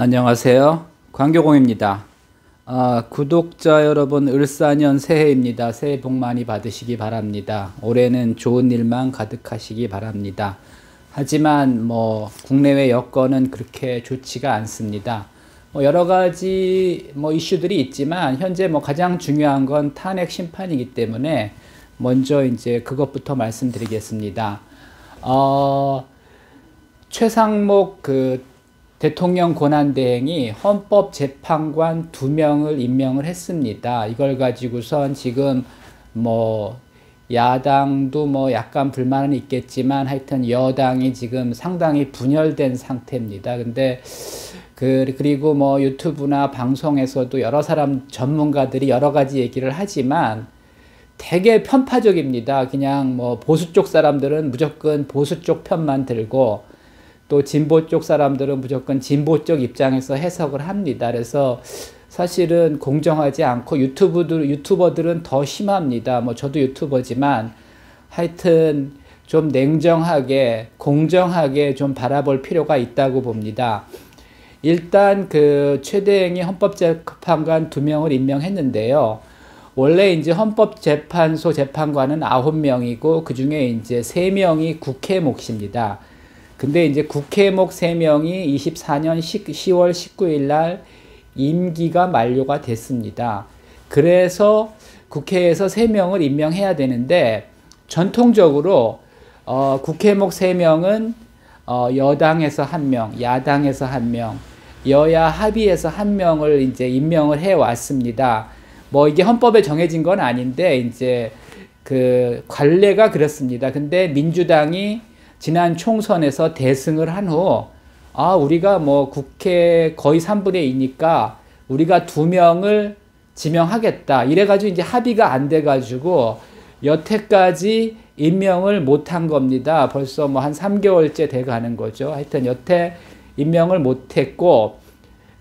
안녕하세요. 광교공입니다. 구독자 여러분, 을사년 새해입니다. 새해 복 많이 받으시기 바랍니다. 올해는 좋은 일만 가득하시기 바랍니다. 하지만 국내외 여건은 그렇게 좋지가 않습니다. 여러 가지 이슈들이 있지만 현재 가장 중요한 건 탄핵 심판이기 때문에 먼저 이제 그것부터 말씀드리겠습니다. 최상목 대통령 권한대행이 헌법재판관 2명을 임명을 했습니다. 이걸 가지고선 지금 야당도 약간 불만은 있겠지만 하여튼 여당이 지금 상당히 분열된 상태입니다. 근데 그리고 유튜브나 방송에서도 여러 사람 전문가들이 여러 가지 얘기를 하지만 되게 편파적입니다. 그냥 보수 쪽 사람들은 무조건 보수 쪽 편만 들고 또 진보 쪽 사람들은 무조건 진보 쪽 입장에서 해석을 합니다. 그래서 사실은 공정하지 않고 유튜버들은 더 심합니다. 저도 유튜버지만 하여튼 좀 냉정하게 공정하게 좀 바라볼 필요가 있다고 봅니다. 일단 최대행이 헌법재판관 2명을 임명했는데요. 원래 이제 헌법재판소 재판관은 9명이고 그 중에 이제 3명이 국회 몫입니다. 근데 이제 국회목 3명이 24년 10월 19일 날 임기가 만료가 됐습니다. 그래서 국회에서 3명을 임명해야 되는데 전통적으로 국회목 3명은 여당에서 1명, 야당에서 1명, 여야 합의해서 1명을 이제 임명을 해 왔습니다. 이게 헌법에 정해진 건 아닌데 이제 관례가 그렇습니다. 근데 민주당이 지난 총선에서 대승을 한 후 우리가 국회 거의 3분의 2니까 우리가 2명을 지명하겠다 이래가지고 이제 합의가 안 돼가지고 여태까지 임명을 못한 겁니다. 벌써 한 3개월째 돼 가는 거죠. 하여튼 여태 임명을 못했고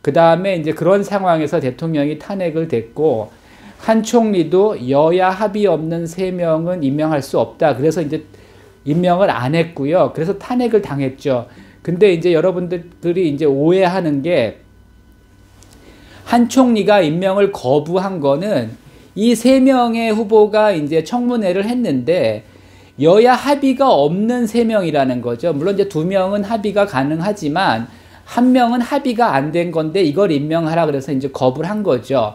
그 다음에 이제 그런 상황에서 대통령이 탄핵을 됐고 한 총리도 여야 합의 없는 3명은 임명할 수 없다. 그래서 이제 임명을 안 했고요. 그래서 탄핵을 당했죠. 근데 이제 여러분들이 이제 오해하는 게 한 총리가 임명을 거부한 거는 이 3명의 후보가 이제 청문회를 했는데 여야 합의가 없는 3명이라는 거죠. 물론 이제 2명은 합의가 가능하지만 1명은 합의가 안 된 건데 이걸 임명하라 그래서 이제 거부를 한 거죠.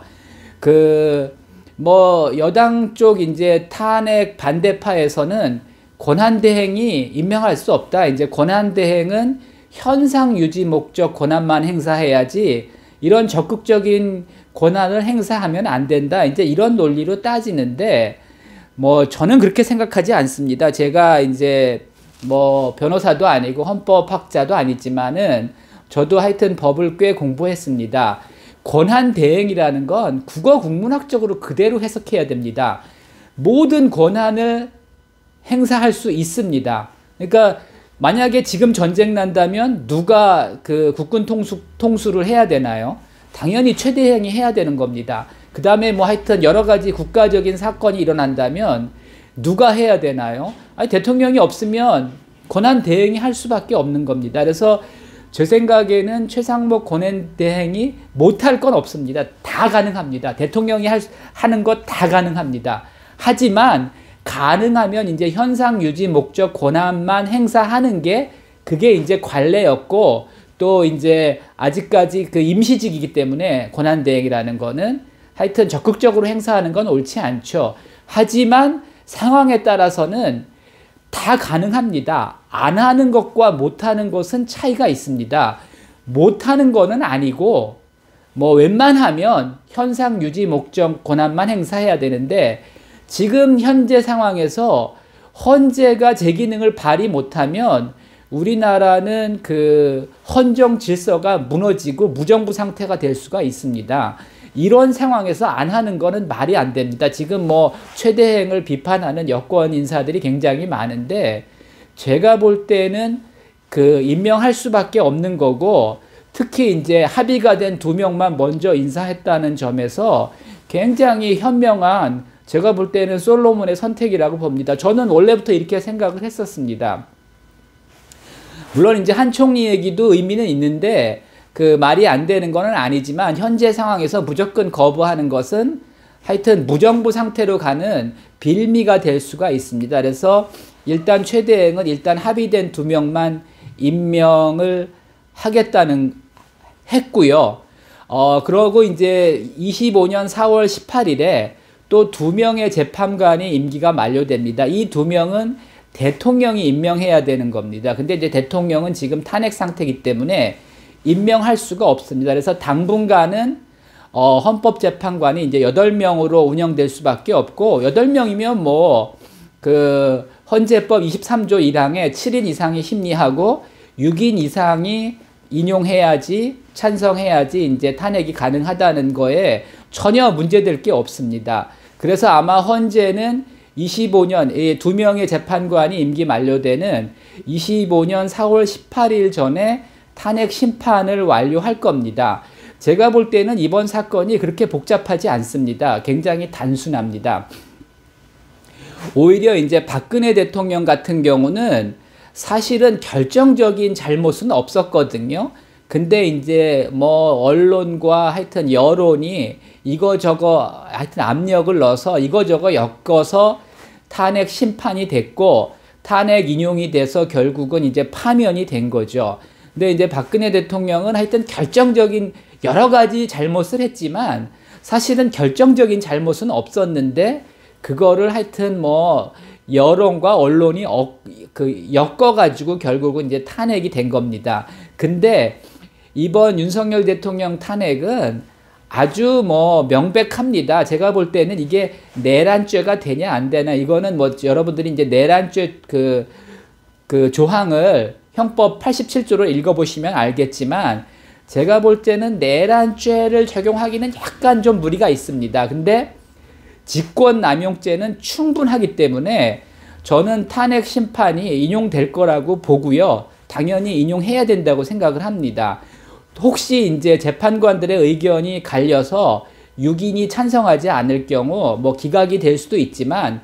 여당 쪽 이제 탄핵 반대파에서는 권한대행이 임명할 수 없다. 이제 권한대행은 현상 유지 목적 권한만 행사해야지 이런 적극적인 권한을 행사하면 안 된다. 이제 이런 논리로 따지는데 저는 그렇게 생각하지 않습니다. 제가 이제 변호사도 아니고 헌법학자도 아니지만은 저도 하여튼 법을 꽤 공부했습니다. 권한대행이라는 건 국어 국문학적으로 그대로 해석해야 됩니다. 모든 권한을 행사할 수 있습니다. 그러니까 만약에 지금 전쟁 난다면 누가 국군 통수를 해야 되나요? 당연히 최대행이 해야 되는 겁니다. 그 다음에 하여튼 여러 가지 국가적인 사건이 일어난다면 누가 해야 되나요? 대통령이 없으면 권한대행이 할 수밖에 없는 겁니다. 그래서 제 생각에는 최상목 권한대행이 못할 건 없습니다. 다 가능합니다. 대통령이 하는 것 다 가능합니다. 하지만 가능하면 이제 현상 유지 목적 권한만 행사하는 게 그게 이제 관례였고 또 이제 아직까지 임시직이기 때문에 권한대행이라는 거는 하여튼 적극적으로 행사하는 건 옳지 않죠. 하지만 상황에 따라서는 다 가능합니다. 안 하는 것과 못 하는 것은 차이가 있습니다. 못 하는 거는 아니고 웬만하면 현상 유지 목적 권한만 행사해야 되는데 지금 현재 상황에서 헌재가 제 기능을 발휘 못하면 우리나라는 헌정 질서가 무너지고 무정부 상태가 될 수가 있습니다. 이런 상황에서 안 하는 거는 말이 안 됩니다. 지금 최대행을 비판하는 여권 인사들이 굉장히 많은데 제가 볼 때는 임명할 수밖에 없는 거고 특히 이제 합의가 된 2명만 먼저 인사했다는 점에서 굉장히 현명한 제가 볼 때는 솔로몬의 선택이라고 봅니다. 저는 원래부터 이렇게 생각을 했었습니다. 물론 이제 한 총리 얘기도 의미는 있는데 그 말이 안 되는 거는 아니지만 현재 상황에서 무조건 거부하는 것은 하여튼 무정부 상태로 가는 빌미가 될 수가 있습니다. 그래서 일단 최대행은 일단 합의된 2명만 임명을 했고요. 그러고 이제 25년 4월 18일에 또 2명의 재판관이 임기가 만료됩니다. 이 2명은 대통령이 임명해야 되는 겁니다. 근데 이제 대통령은 지금 탄핵 상태이기 때문에 임명할 수가 없습니다. 그래서 당분간은 헌법재판관이 이제 8명으로 운영될 수밖에 없고, 8명이면 뭐 그 헌재법 23조 1항에 7인 이상이 심리하고 6인 이상이 인용해야지, 찬성해야지 이제 탄핵이 가능하다는 거에 전혀 문제될 게 없습니다. 그래서 아마 헌재는 25년 2명의 재판관이 임기 만료되는 25년 4월 18일 전에 탄핵 심판을 완료할 겁니다. 제가 볼 때는 이번 사건이 그렇게 복잡하지 않습니다. 굉장히 단순합니다. 오히려 이제 박근혜 대통령 같은 경우는 사실은 결정적인 잘못은 없었거든요. 근데 이제 뭐 언론과 하여튼 여론이 이거저거 하여튼 압력을 넣어서 이거저거 엮어서 탄핵 심판이 됐고, 탄핵 인용이 돼서 결국은 이제 파면이 된 거죠. 근데 이제 박근혜 대통령은 하여튼 결정적인 여러 가지 잘못을 했지만 사실은 결정적인 잘못은 없었는데, 그거를 하여튼 뭐 여론과 언론이 엮어가지고 결국은 이제 탄핵이 된 겁니다. 근데 이번 윤석열 대통령 탄핵은 아주 뭐 명백합니다. 제가 볼 때는 이게 내란죄가 되냐 안 되나, 이거는 뭐 여러분들이 이제 내란죄 그 조항을 형법 87조를 읽어보시면 알겠지만, 제가 볼 때는 내란죄를 적용하기는 약간 좀 무리가 있습니다. 근데 직권남용죄는 충분하기 때문에 저는 탄핵 심판이 인용될 거라고 보고요. 당연히 인용해야 된다고 생각을 합니다. 혹시 이제 재판관들의 의견이 갈려서 6인이 찬성하지 않을 경우 뭐 기각이 될 수도 있지만,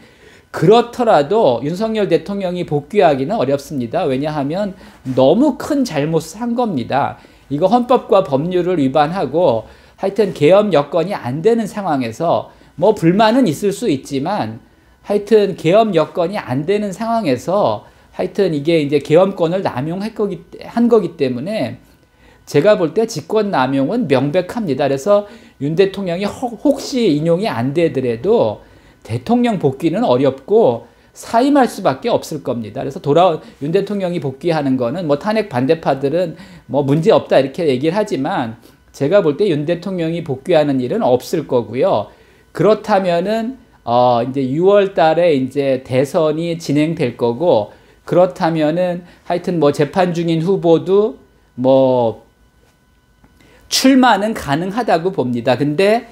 그렇더라도 윤석열 대통령이 복귀하기는 어렵습니다. 왜냐하면 너무 큰 잘못을 한 겁니다. 이거 헌법과 법률을 위반하고 하여튼 계엄 여건이 안 되는 상황에서 뭐 불만은 있을 수 있지만 하여튼 계엄 여건이 안 되는 상황에서 하여튼 이게 이제 계엄권을 한 거기 때문에 제가 볼 때 직권남용은 명백합니다. 그래서 윤 대통령이 혹시 인용이 안 되더라도 대통령 복귀는 어렵고 사임할 수밖에 없을 겁니다. 그래서 윤 대통령이 복귀하는 거는 뭐 탄핵 반대파들은 뭐 문제 없다 이렇게 얘기를 하지만, 제가 볼 때 윤 대통령이 복귀하는 일은 없을 거고요. 그렇다면은 이제 6월 달에 이제 대선이 진행될 거고, 그렇다면은 하여튼 뭐 재판 중인 후보도 뭐 출마는 가능하다고 봅니다. 근데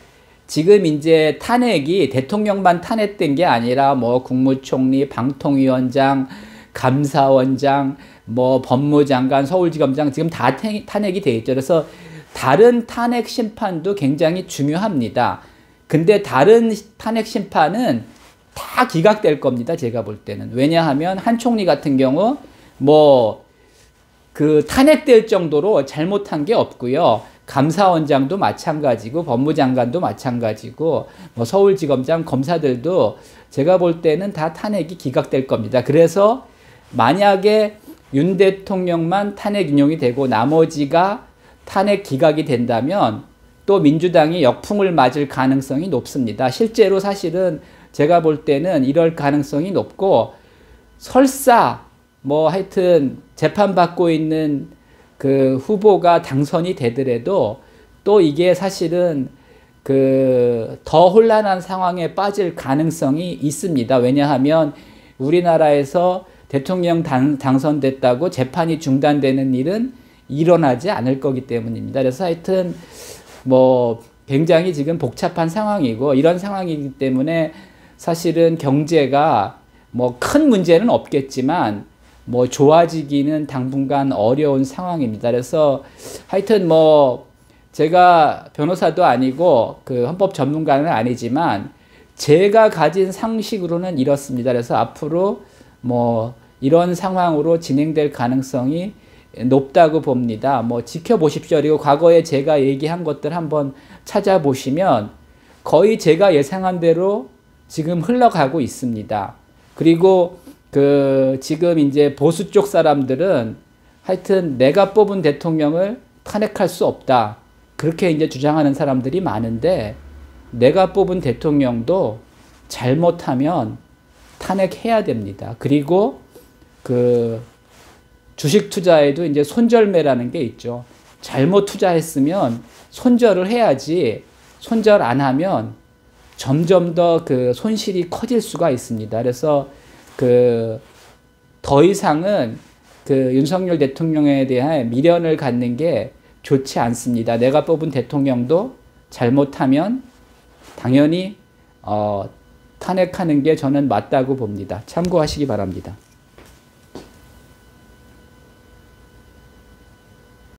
지금 이제 탄핵이 대통령만 탄핵된 게 아니라 뭐 국무총리, 방통위원장, 감사원장, 뭐 법무장관, 서울지검장 지금 다 탄핵이 돼 있죠. 그래서 다른 탄핵 심판도 굉장히 중요합니다. 근데 다른 탄핵 심판은 다 기각될 겁니다. 제가 볼 때는. 왜냐하면 한 총리 같은 경우 뭐 그 탄핵될 정도로 잘못한 게 없고요. 감사원장도 마찬가지고 법무장관도 마찬가지고 뭐 서울지검장 검사들도 제가 볼 때는 다 탄핵이 기각될 겁니다. 그래서 만약에 윤 대통령만 탄핵 인용이 되고 나머지가 탄핵 기각이 된다면 또 민주당이 역풍을 맞을 가능성이 높습니다. 실제로 사실은 제가 볼 때는 이럴 가능성이 높고, 설사 뭐 하여튼 재판받고 있는 그 후보가 당선이 되더라도 또 이게 사실은 그 더 혼란한 상황에 빠질 가능성이 있습니다. 왜냐하면 우리나라에서 대통령 당선됐다고 재판이 중단되는 일은 일어나지 않을 거기 때문입니다. 그래서 하여튼 뭐 굉장히 지금 복잡한 상황이고, 이런 상황이기 때문에 사실은 경제가 뭐 큰 문제는 없겠지만 뭐 좋아지기는 당분간 어려운 상황입니다. 그래서 하여튼 뭐 제가 변호사도 아니고 그 헌법 전문가는 아니지만 제가 가진 상식으로는 이렇습니다. 그래서 앞으로 뭐 이런 상황으로 진행될 가능성이 높다고 봅니다. 뭐 지켜보십시오. 그리고 과거에 제가 얘기한 것들 한번 찾아보시면 거의 제가 예상한 대로 지금 흘러가고 있습니다. 그리고 지금 이제 보수 쪽 사람들은 하여튼 내가 뽑은 대통령을 탄핵할 수 없다. 그렇게 이제 주장하는 사람들이 많은데 내가 뽑은 대통령도 잘못하면 탄핵해야 됩니다. 그리고 주식 투자에도 이제 손절매라는 게 있죠. 잘못 투자했으면 손절을 해야지 손절 안 하면 점점 더 손실이 커질 수가 있습니다. 그래서 더 이상은 윤석열 대통령에 대한 미련을 갖는 게 좋지 않습니다. 내가 뽑은 대통령도 잘못하면 당연히 탄핵하는 게 저는 맞다고 봅니다. 참고하시기 바랍니다.